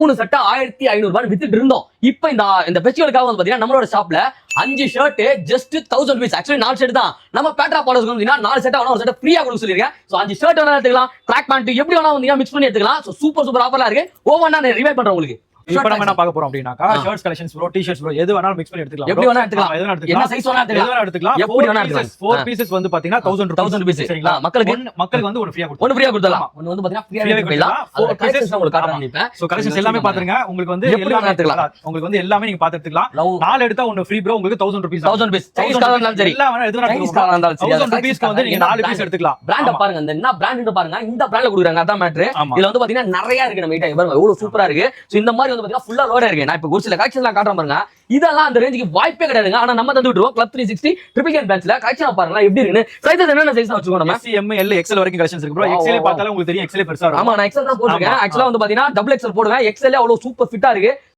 3 சட்டை 1500 வித்துட்டு இருந்தோம். இப்ப இந்த ஃபெஸ்டிவலுக்காக வந்து பாத்தீங்கன்னா நம்மளோட ஷாப்ல 5 shirt just 1000 rupees. Actually 4 shirt தான். நம்ம பேட்ரா பாலர்ஸ்க்கு வந்து 4 செட் ஒரு செட் ஃப்ரீயா கொடுக்க சொல்லிருக்கேன். சோ 5 ஷர்ட் வேணா எடுத்துக்கலாம், ட்ராக் பேண்ட் எப்படி வேணா வந்து மிக்ஸ் பண்ணி எடுத்துக்கலாம். சோ சூப்பர் ஆஃபர்லாம் இருக்கு. ஒவ்வொண்ணா நான் ரிவைவ் பண்றேன் உங்களுக்கு. இப்ப நம்ம என்ன பார்க்க போறோம் அப்படினாக்கா shirts collections bro, T-shirts bro, எது வேணாலும் மிக்ஸ் பண்ணி எடுத்துக்கலாம். எப்படி வேணா எடுத்துக்கலாம். என்ன சைஸ் வேணா எடுத்துக்கலாம். எது வேணா எடுத்துக்கலாம். எப்படி வேணா எடுத்துக்கலாம். 4 பீசஸ் வந்து பாத்தீங்கன்னா 1000 rupees சரிங்களா? மக்களுக்கு வந்து ஒரு ஃப்ரீயா கொடுத்துறோம். ஒன்னு ஃப்ரீயா கொடுத்தலாம். ஒன்னு வந்து பாத்தீங்கன்னா ஃப்ரீயா கொடுக்கலாம். 4 பீசஸ் உங்களுக்கு காட்டணும் நினைப்பேன். சோ கலெக்ஷன்ஸ் எல்லாமே பாத்துருங்க. உங்களுக்கு வந்து எல்லாமே எடுத்துக்கலாம். உங்களுக்கு வந்து எல்லாமே நீங்க பாத்து எடுத்துக்கலாம். 4 எடுத்தா ஒன்னு ஃப்ரீ ப்ரோ. உங்களுக்கு 1000 rupees. 1000 rupees. சைஸ் காரணம் சரி. எல்லாம் வேணா எது வேணா எடுத்துக்கலாம். 1000 rupees வந்து நீங்க 4 பீஸ் எடுத்துக்கலாம். பிராண்ட பாருங்க. இந்த என்ன பிராண்ட் பாருங்க. இந்த பிராண்ட்ல கொடுக்குறாங்க. அதான் மேட்டர். இதுல வந்து பாத்தீங்கன்னா நிறைய இருக்கு நம்ம கிட்ட. பாருங்க எவ்வளவு சூப்பரா இருக்கு. சோ இந்த மாதிரி வந்து பாத்தீங்கன்னா ஃபுல்லா லோடா இருக்கு. நான் இப்ப ஒரு சில கலெக்ஷன்லாம் காட்டுறேன் பாருங்க. இதெல்லாம் அந்த ரேஞ்சுக்கு வாய்ப்பே கிடையாதுங்க. ஆனா நம்ம தந்து விட்டுருவோம். கிளப் 360 ட்ரிபிள் கேன் பேட்ச்ல கலெக்ஷன் பாருங்க எப்படி இருக்குன்னு. சைஸஸ் என்னென்ன சைஸ் வச்சுக்கோங்க. நம்ம S, M, L, XL வரைக்கும் கலெக்ஷன்ஸ் இருக்கு ப்ரோ. XL பார்த்தாலே உங்களுக்கு தெரியும் XL பெருசா இருக்கும். ஆமா நான் XL தான் போட்டுருக்கேன். ஆக்சுவலா வந்து பாத்தீங்கன்னா டபுள் XL போடுவேன். XL அவ்வளவு சூப்பர் ஃபிட்டா இருக்கு.